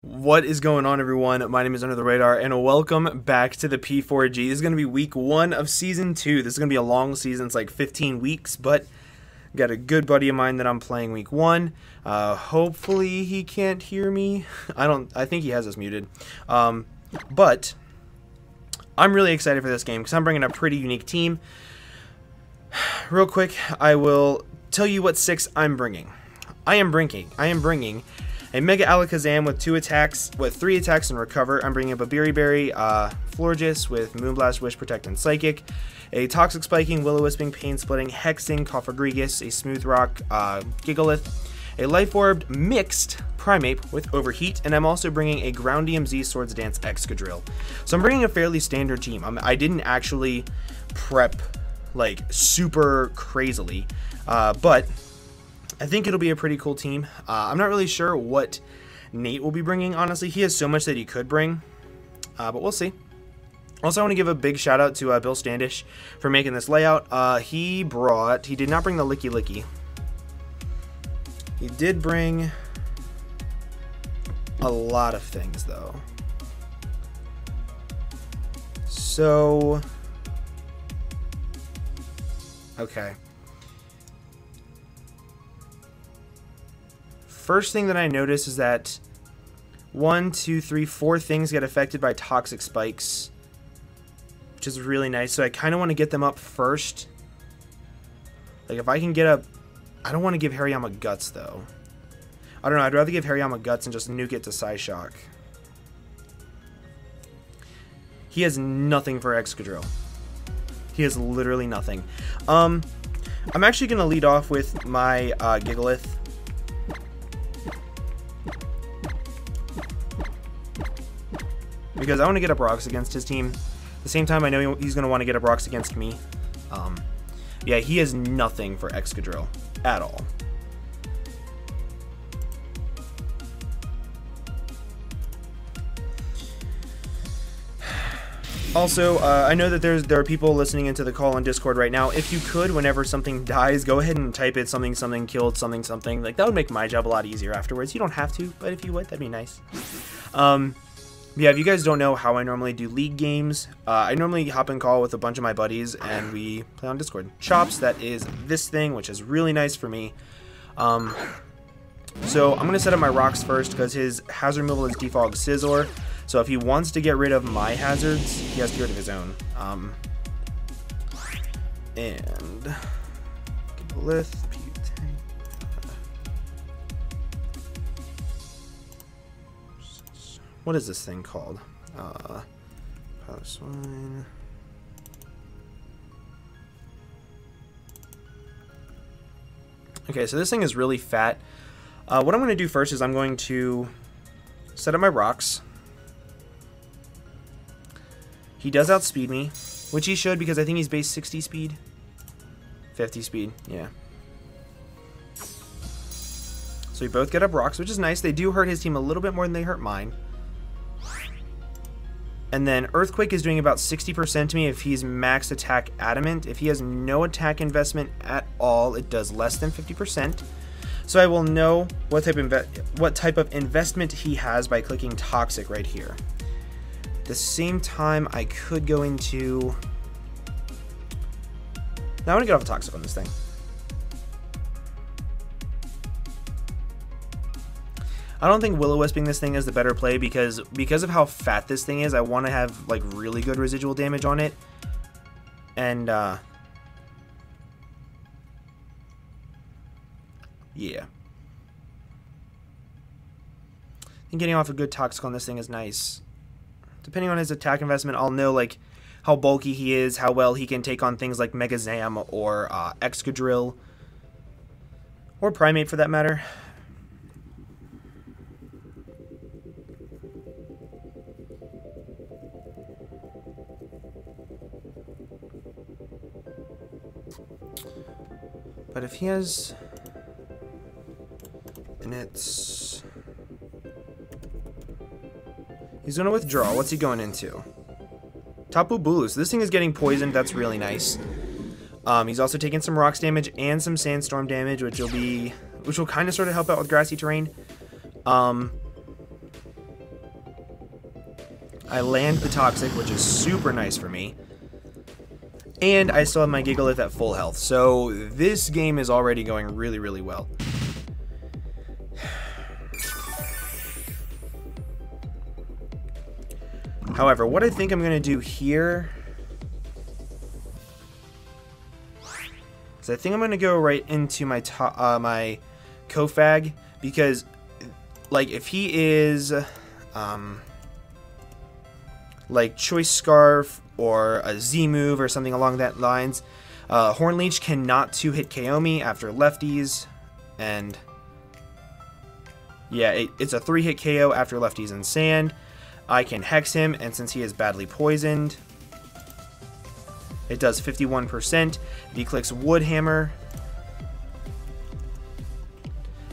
What is going on, everyone? My name is Under the Radar, and welcome back to the P4G. This is going to be week 1 of season 2. This is going to be a long season. It's like 15 weeks, but got a good buddy of mine that I'm playing week 1. Hopefully he can't hear me. I think he has us muted. But I'm really excited for this game because I'm bringing a pretty unique team. Real quick, I will tell you what 6 I'm bringing. I am bringing a Mega Alakazam with 3 attacks and Recover. I'm bringing a Babiri, Florges with Moonblast, Wish, Protect, and Psychic. A Toxic Spiking, Will-O-Wisping, Pain Splitting, Hexing, Cofagrigus, a Smooth Rock, Gigalith, a Life Orb mixed Primeape with Overheat, and I'm also bringing a Ground DMZ Swords Dance Excadrill. So I'm bringing a fairly standard team. I didn't actually prep like super crazily, but I think it'll be a pretty cool team. I'm not really sure what Nate will be bringing, honestly. He has so much that he could bring, but we'll see. Also, I want to give a big shout out to Bill Standish for making this layout. He did not bring the Licky Licky. He did bring a lot of things, though. So, okay. First thing that I notice is that 4 things get affected by toxic spikes, which is really nice. So I kind of want to get them up first. Like if I can get up, I don't want to give Hariyama Guts though. I don't know. I'd rather give Hariyama Guts and just nuke it to Psyshock. He has nothing for Excadrill. He has literally nothing. I'm actually going to lead off with my Gigalith. Because I want to get up rocks against his team. At the same time, I know he's going to want to get up rocks against me. Yeah, he has nothing for Excadrill at all. Also, I know that there are people listening into the call on Discord right now. If you could, whenever something dies, go ahead and type it something killed something. Like that would make my job a lot easier afterwards. You don't have to, but if you would, that'd be nice. Yeah, if you guys don't know how I normally do League games, I normally hop in call with a bunch of my buddies and we play on Discord. Chops, that is this thing, which is really nice for me. So I'm going to set up my rocks first because his hazard removal is Defog Scizor. So if he wants to get rid of my hazards, he has to get rid of his own. And Gigalith, what is this thing called? Swine. Okay, so this thing is really fat. What I'm going to do first is I'm going to set up my rocks. He does outspeed me, which he should because I think he's base 60 speed. 50 speed, yeah. So we both get up rocks, which is nice. They do hurt his team a little bit more than they hurt mine. And then Earthquake is doing about 60% to me if he's max attack adamant. If he has no attack investment at all, it does less than 50%. So I will know what type of investment he has by clicking Toxic right here. At the same time, I could go into... Now I want to get off of Toxic on this thing. I don't think Will-O-Wisping this thing is the better play because of how fat this thing is. I want to have like really good residual damage on it, and yeah, I think getting off a good Toxic on this thing is nice. Depending on his attack investment, I'll know like how bulky he is, how well he can take on things like Mega Zam or Excadrill or Primeape for that matter. But if he has, and it's, he's going to withdraw. What's he going into? Tapu Bulu. So this thing is getting poisoned. That's really nice. He's also taking some rocks damage and some sandstorm damage, which will kind of sort of help out with grassy terrain. I land the Toxic, which is super nice for me. And I still have my Gigalith at full health. So this game is already going really, really well. However, what I think I'm going to do here is I think I'm going to go right into my my Kofag, because like if he is like Choice Scarf or a Z move or something along that lines, Horn Leech cannot 2-hit KO me after lefties, and yeah, it's a 3-hit KO after lefties and sand. I can Hex him, and since he is badly poisoned, it does 51%. If he clicks Wood Hammer,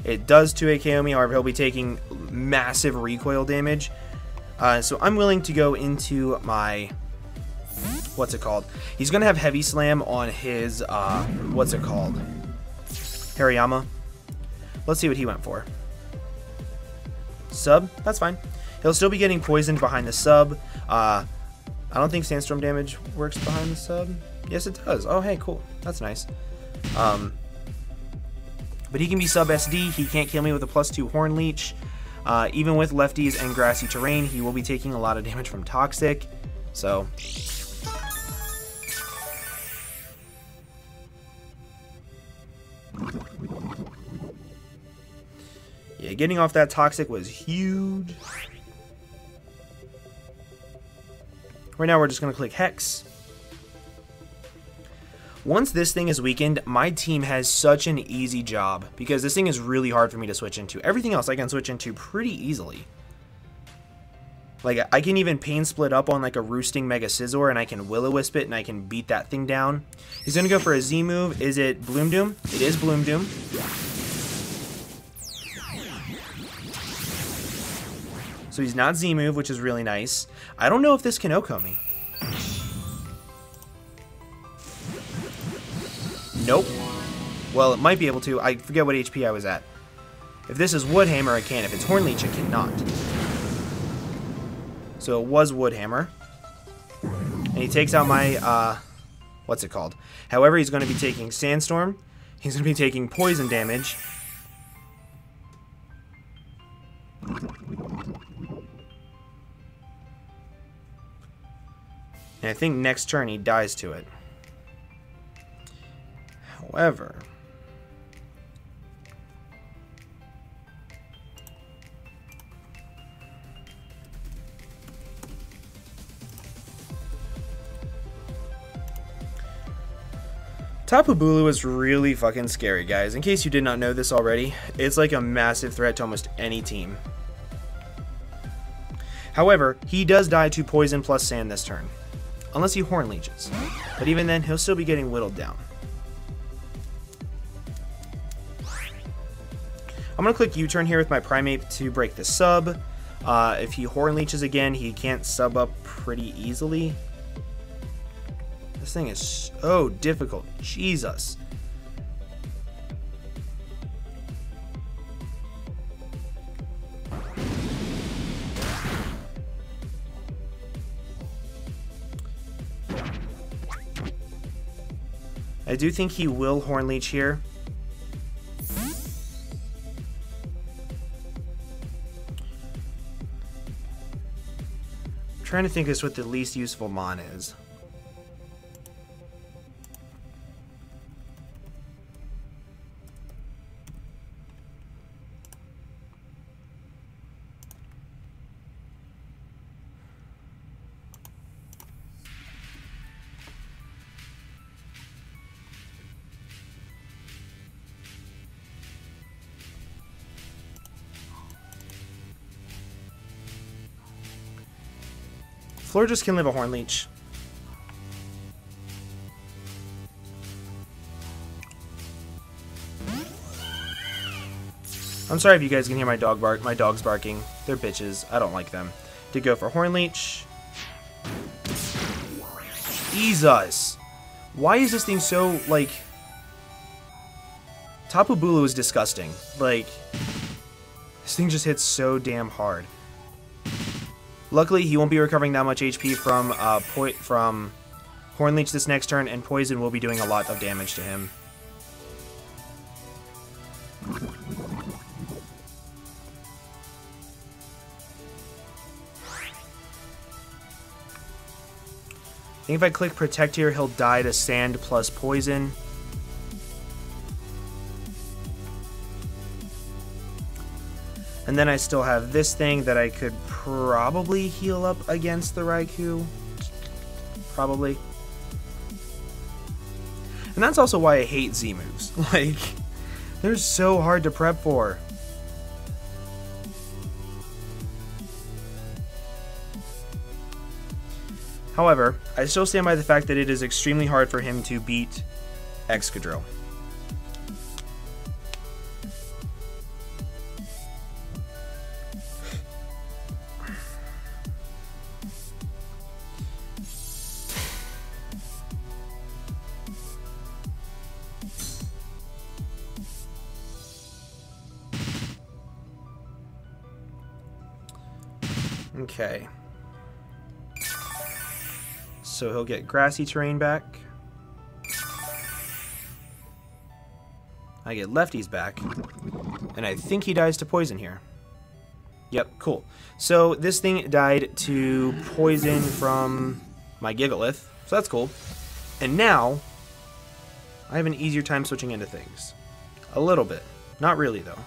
it does 2-hit KO me, however he'll be taking massive recoil damage. So I'm willing to go into my, what's it called? He's going to have Heavy Slam on his, what's it called? Hariyama. Let's see what he went for. Sub? That's fine. He'll still be getting poisoned behind the sub. I don't think Sandstorm damage works behind the sub. Yes, it does. Oh, hey, cool. That's nice. But he can be sub SD. He can't kill me with a +2 Horn Leech. Even with lefties and grassy terrain, he will be taking a lot of damage from Toxic. So yeah, getting off that Toxic was huge. Right now we're just going to click Hex. Once this thing is weakened, my team has such an easy job, because this thing is really hard for me to switch into. Everything else I can switch into pretty easily. Like, I can even Pain Split up on like a Roosting Mega Scizor, and I can Will-O-Wisp it, and I can beat that thing down. He's going to go for a Z move. Is it Bloom Doom? It is Bloom Doom. So he's not Z move, which is really nice. I don't know if this can OHKO me. Nope. Well, it might be able to. I forget what HP I was at. If this is Wood Hammer, I can. If it's Horn Leech, it cannot. So it was Wood Hammer. And he takes out my, what's it called? However, he's going to be taking Sandstorm. He's going to be taking poison damage. And I think next turn he dies to it. However, Tapu Bulu is really fucking scary, guys. In case you did not know this already, it's like a massive threat to almost any team. However, he does die to Poison plus Sand this turn, unless he Horn Leeches. But even then, he'll still be getting whittled down. I'm going to click U-turn here with my Primate to break the sub. If he Horn Leeches again, he can't sub up pretty easily. This thing is so difficult. Jesus. I do think he will Horn Leech here. I'm trying to think this what the least useful Mon is. Florges can live a Horn Leech. I'm sorry if you guys can hear my dog bark. My dog's barking. They're bitches. I don't like them. Did go for Horn Leech. Jesus! Why is this thing so, like... Tapu Bulu is disgusting. Like, this thing just hits so damn hard. Luckily, he won't be recovering that much HP from Horn Leech this next turn, and Poison will be doing a lot of damage to him. I think if I click Protect here, he'll die to Sand plus Poison. And then I still have this thing that I could probably heal up against the Raikou. Probably. And that's also why I hate Z moves. Like, they're so hard to prep for. However, I still stand by the fact that it is extremely hard for him to beat Excadrill. Okay. So he'll get grassy terrain back. I get lefties back. And I think he dies to poison here. Yep, cool. So this thing died to poison from my Gigalith. So that's cool. And now, I have an easier time switching into things. A little bit. Not really, though.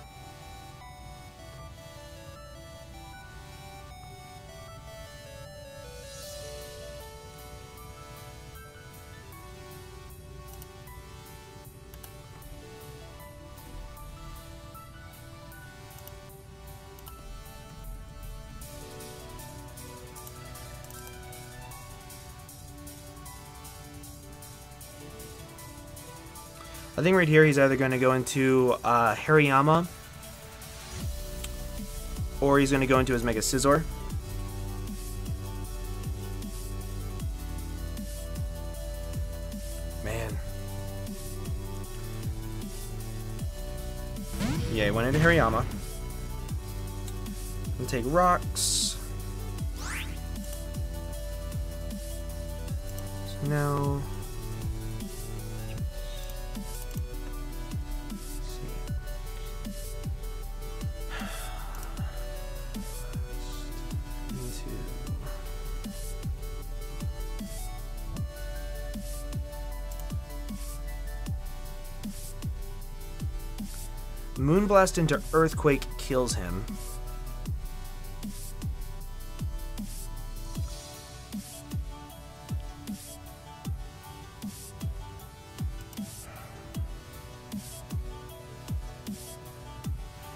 I think right here he's either going to go into Hariyama or he's going to go into his Mega Scizor. Man. Yeah, he went into Hariyama. We'll take rocks. So now... Moonblast into Earthquake kills him.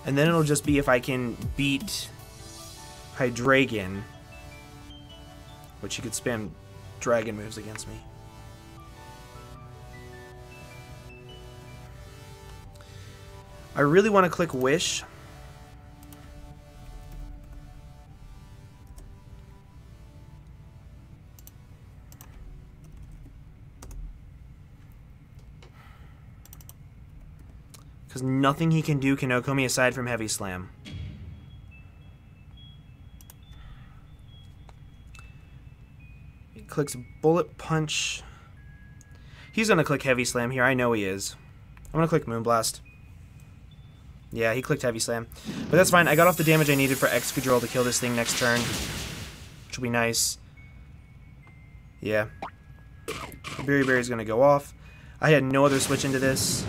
And then it'll just be if I can beat Hydreigon, which he could spam dragon moves against me. I really want to click Wish. Because nothing he can do can OHKO me aside from Heavy Slam. He clicks Bullet Punch. He's going to click Heavy Slam here. I know he is. I'm going to click Moonblast. Yeah, he clicked Heavy Slam. But that's fine. I got off the damage I needed for Excadrill to kill this thing next turn. Which will be nice. Yeah. Berry Berry's going to go off. I had no other switch into this.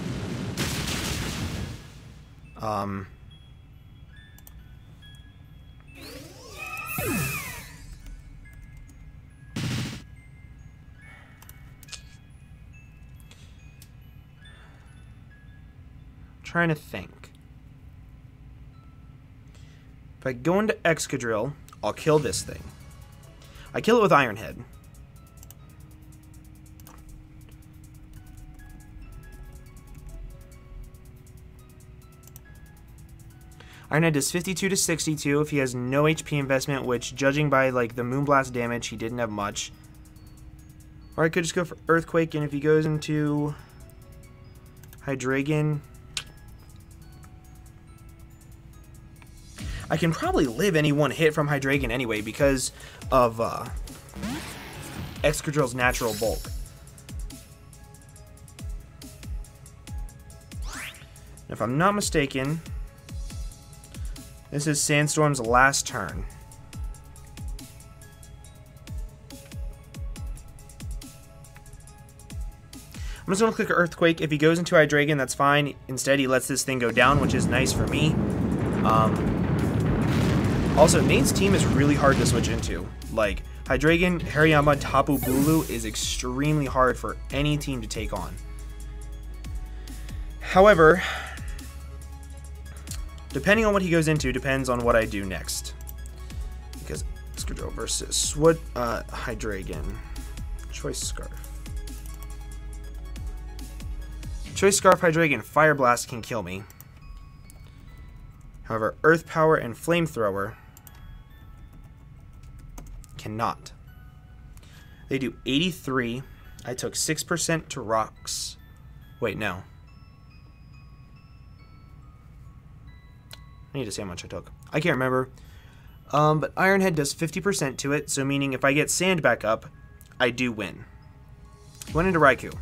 Trying to think. If I go into Excadrill, I'll kill this thing. I kill it with Iron Head. Iron Head does 52 to 62 if he has no HP investment, which, judging by like the Moonblast damage, he didn't have much. Or I could just go for Earthquake, and if he goes into Hydreigon... I can probably live any one hit from Hydreigon anyway because of Excadrill's natural bulk. If I'm not mistaken, this is Sandstorm's last turn. I'm just going to click Earthquake. If he goes into Hydreigon, that's fine. Instead, he lets this thing go down, which is nice for me. Also, Nate's team is really hard to switch into. Like, Hydreigon, Hariyama, Tapu Bulu is extremely hard for any team to take on. However, depending on what he goes into, depends on what I do next. Because Excadrill versus Hydreigon. Choice Scarf. Choice Scarf Hydreigon Fire Blast can kill me. However, Earth Power and Flamethrower cannot. They do 83. I took 6% to rocks. Wait, no. I need to see how much I took. I can't remember. But Iron Head does 50% to it, so meaning if I get Sand back up, I do win. Went into Raikou.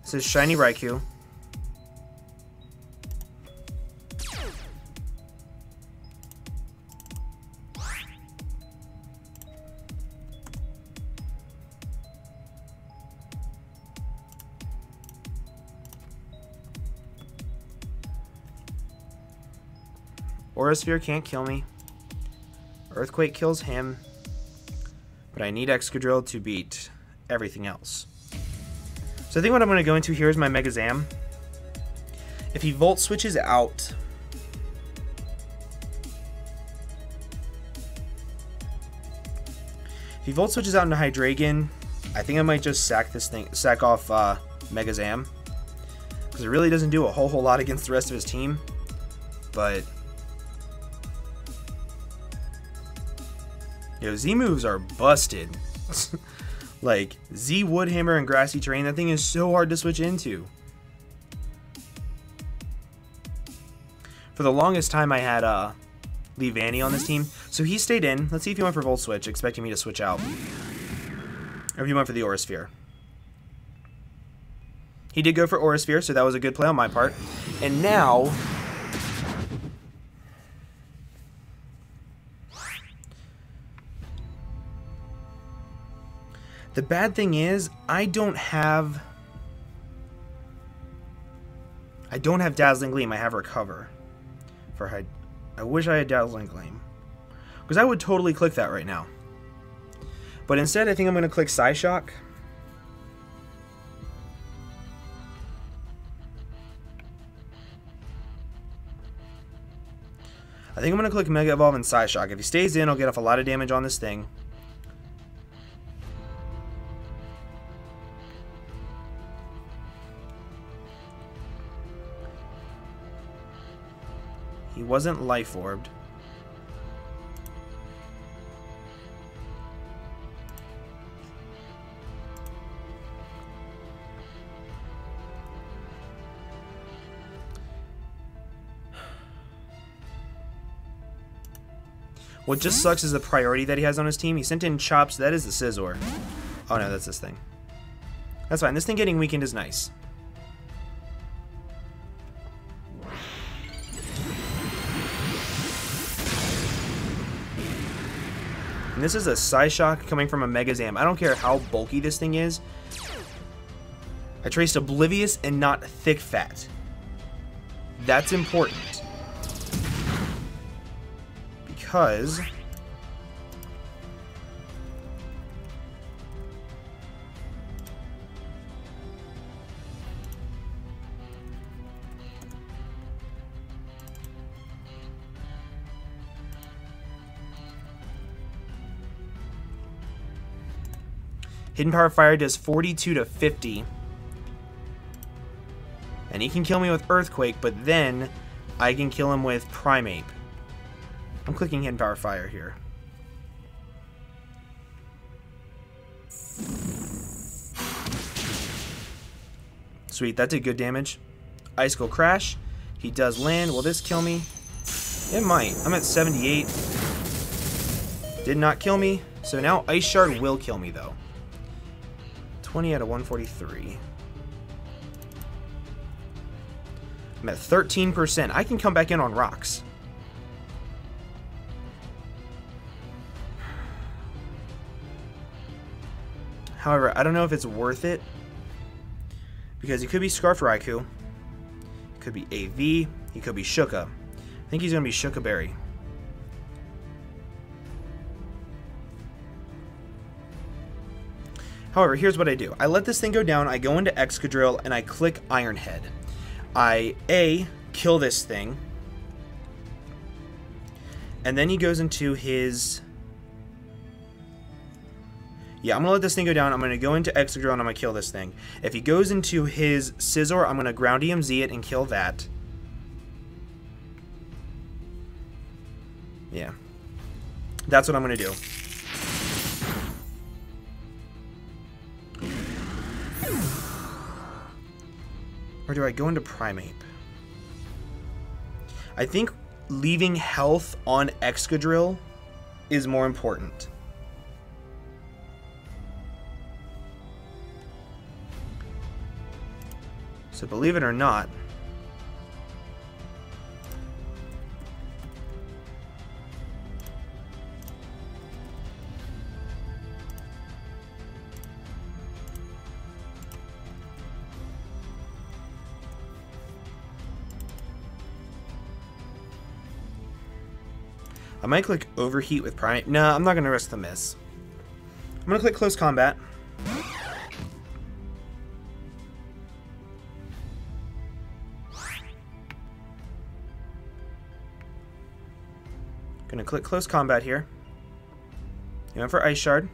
This is Shiny Raikou. Aura Sphere can't kill me. Earthquake kills him. But I need Excadrill to beat everything else. So I think what I'm going to go into here is my Mega Zam. If he Volt switches out, into Hydreigon, I think I might just sack off Mega Zam, because it really doesn't do a whole lot against the rest of his team. But yo, Z moves are busted. Like, Z Wood Hammer and Grassy Terrain, that thing is so hard to switch into. For the longest time, I had Leavanny on this team, so he stayed in. Let's see if he went for Volt Switch, expecting me to switch out. Or if he went for the Aura Sphere. He did go for Aura Sphere, so that was a good play on my part. And now the bad thing is, I don't have Dazzling Gleam. I have Recover. I wish I had Dazzling Gleam, because I would totally click that right now. But instead, I think I'm going to click Psyshock. I think I'm going to click Mega Evolve and Psyshock. If he stays in, I'll get off a lot of damage on this thing. He wasn't Life Orbed. What just sucks is the priority that he has on his team. He sent in Chops. That is the Scizor. Oh no, that's this thing. That's fine. This thing getting weakened is nice. And this is a Psyshock coming from a Mega Zam. I don't care how bulky this thing is. I traced Oblivious and not Thick Fat. That's important. Because Hidden Power Fire does 42 to 50. And he can kill me with Earthquake, but then I can kill him with Primeape. I'm clicking Hidden Power Fire here. Sweet, that did good damage. Icicle Crash. He does land. Will this kill me? It might. I'm at 78. Did not kill me. So now Ice Shard will kill me, though. 20 out of 143. I'm at 13%. I can come back in on rocks. However, I don't know if it's worth it. Because he could be Scarf Raikou. He could be AV. He could be Shuka. I think he's going to be Shuka Berry. However, here's what I do. I let this thing go down, I go into Excadrill, and I click Iron Head. I, A, kill this thing, and then he goes into his... Yeah, I'm going to let this thing go down, I'm going to go into Excadrill, and I'm going to kill this thing. If he goes into his Scizor, I'm going to Ground EMZ it and kill that. Yeah. That's what I'm going to do. Or do I go into Primeape? I think leaving health on Excadrill is more important. So believe it or not, I might click Overheat with Primeape. Nah, I'm not going to risk the miss. I'm going to click Close Combat. Going to click Close Combat here. You went for Ice Shard.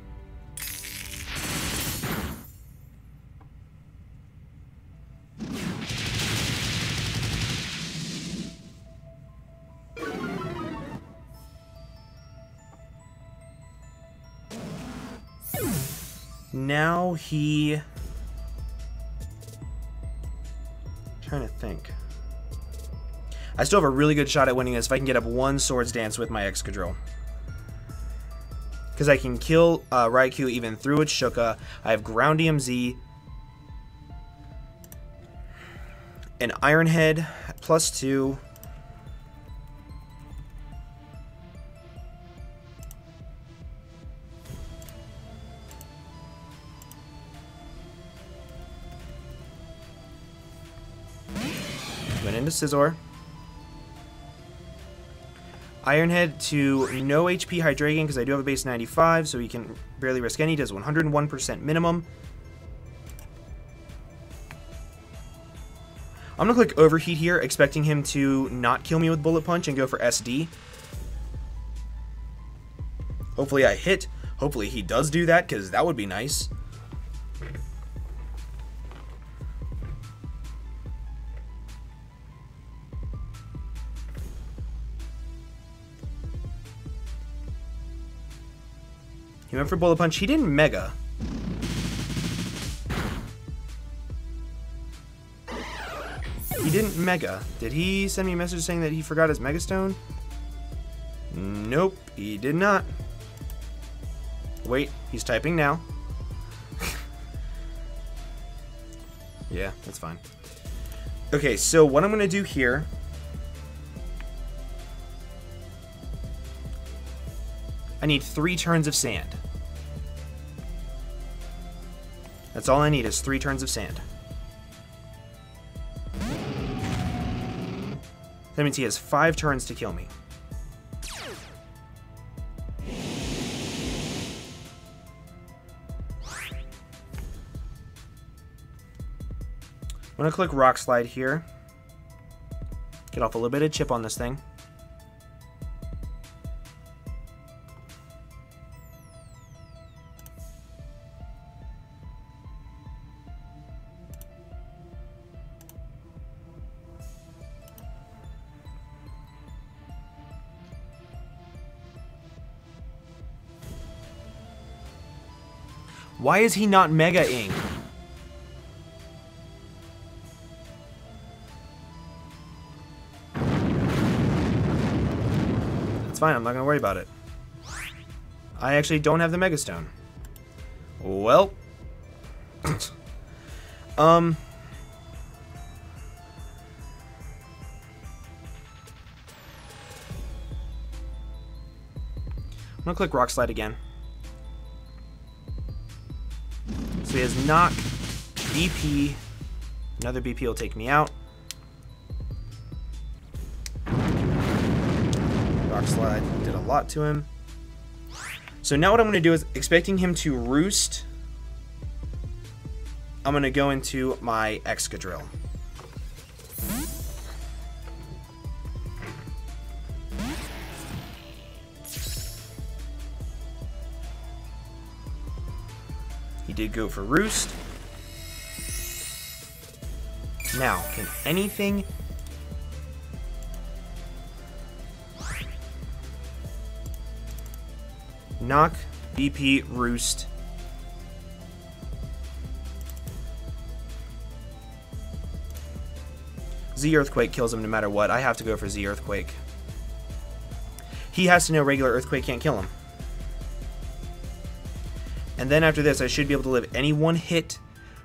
Now he... trying to think. I still have a really good shot at winning this if I can get up one Swords Dance with my Excadrill. Because I can kill Raikou even through its Shuka. I have Ground EMZ. An Iron Head at +2. Went into Scizor. Iron Head to no HP Hydreigon because I do have a base 95, so he can barely risk any. Does 101% minimum. I'm going to click Overheat here, expecting him to not kill me with Bullet Punch and go for SD. Hopefully I hit. Hopefully he does do that, because that would be nice. He went for Bullet Punch. He didn't Mega. He didn't Mega. Did he send me a message saying that he forgot his Mega Stone? Nope, he did not. Wait, he's typing now. Yeah, that's fine. Okay, so what I'm going to do here... I need 3 turns of sand. That's all I need is 3 turns of sand. That means he has 5 turns to kill me. I'm going to click Rock Slide here. Get off a little bit of chip on this thing. Why is he not Mega-ing? fine. I'm not going to worry about it. I actually don't have the Mega Stone. Well. I'm going to click Rock Slide again. So he has Knock, BP. Another BP will take me out. Rock Slide did a lot to him. So now what I'm going to do is, expecting him to roost, I'm going to go into my Excadrill. He did go for roost. Now, can anything... Knock, BP, roost. Z Earthquake kills him no matter what. I have to go for Z Earthquake. He has to know regular Earthquake can't kill him. And then after this, I should be able to live any one hit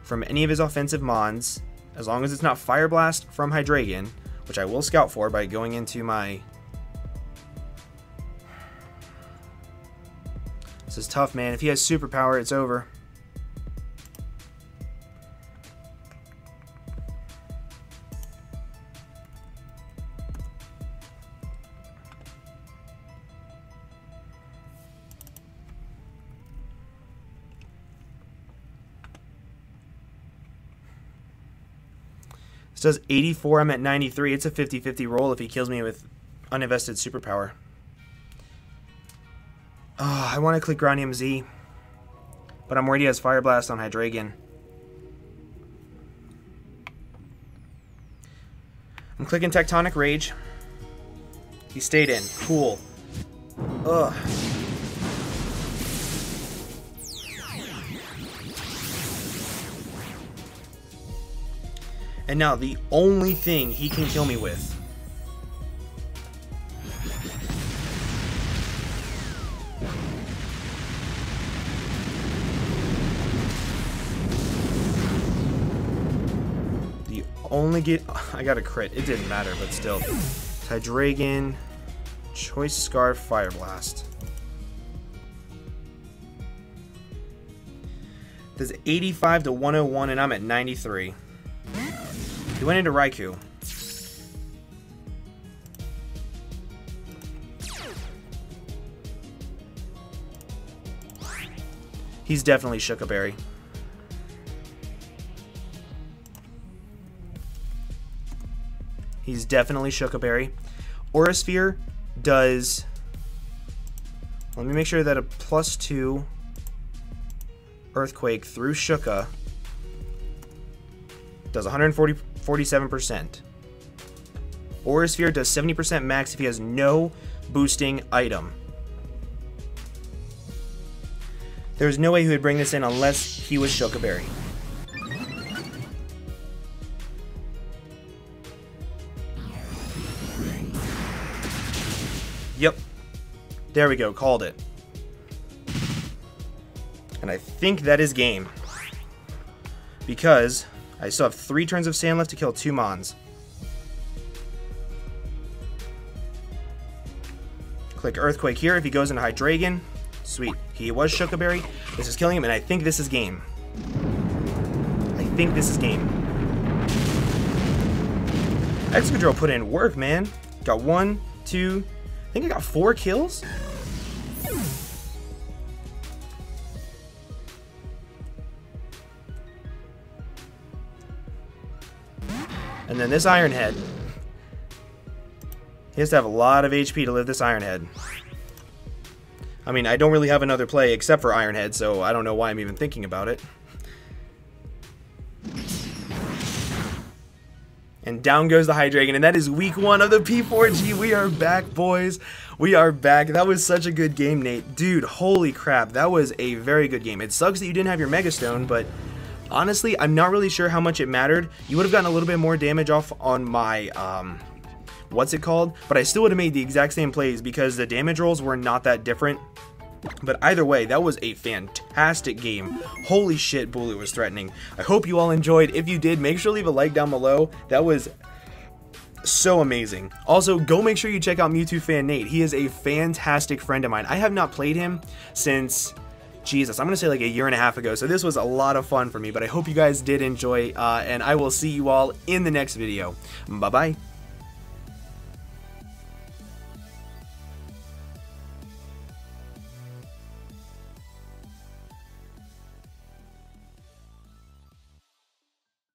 from any of his offensive mons, as long as it's not Fire Blast from Hydreigon, which I will scout for by going into my... This is tough, man. If he has Superpower, it's over. This does 84, I'm at 93. It's a 50-50 roll if he kills me with uninvested Superpower. Oh, I want to click Groundium Z, but I'm worried he has Fire Blast on Hydreigon. I'm clicking Tectonic Rage. He stayed in. Cool. Ugh. And now the only thing he can kill me with. I got a crit. It didn't matter, but still. Hydreigon, Choice Scarf, Fire Blast. Does 85 to 101, and I'm at 93. He went into Raikou. He's definitely Shook a Berry. He's definitely Shook a Berry. Aura Sphere does... Let me make sure that a +2 Earthquake through Shooka does 147%. Aura Sphere does 70% max if he has no boosting item. There's no way he would bring this in unless he was Shook a Berry. Yep. There we go. Called it. And I think that is game. Because I still have 3 turns of sand left to kill 2 mons. Click Earthquake here if he goes into Hydreigon. Sweet. He was Shook a Berry. This is killing him, and I think this is game. I think this is game. Excadrill put in work, man. Got 1, 2... I think I got 4 kills. And then this Iron Head. He has to have a lot of HP to live this Iron Head. I mean, I don't really have another play except for Iron Head, so I don't know why I'm even thinking about it. And down goes the Hydreigon, and that is week 1 of the P4G. We are back, boys. We are back. That was such a good game, Nate. Dude, holy crap. That was a very good game. It sucks that you didn't have your Mega Stone, but honestly, I'm not really sure how much it mattered. You would have gotten a little bit more damage off on my what's it called, but I still would have made the exact same plays because the damage rolls were not that different. But either way, that was a fantastic game. Holy shit, Bulu was threatening. I hope you all enjoyed. If you did, make sure to leave a like down below. That was so amazing. Also, go make sure you check out Mewtwo Fan Nate. He is a fantastic friend of mine. I have not played him since, Jesus, I'm going to say like a year and a half ago. So this was a lot of fun for me, but I hope you guys did enjoy, and I will see you all in the next video. Bye-bye.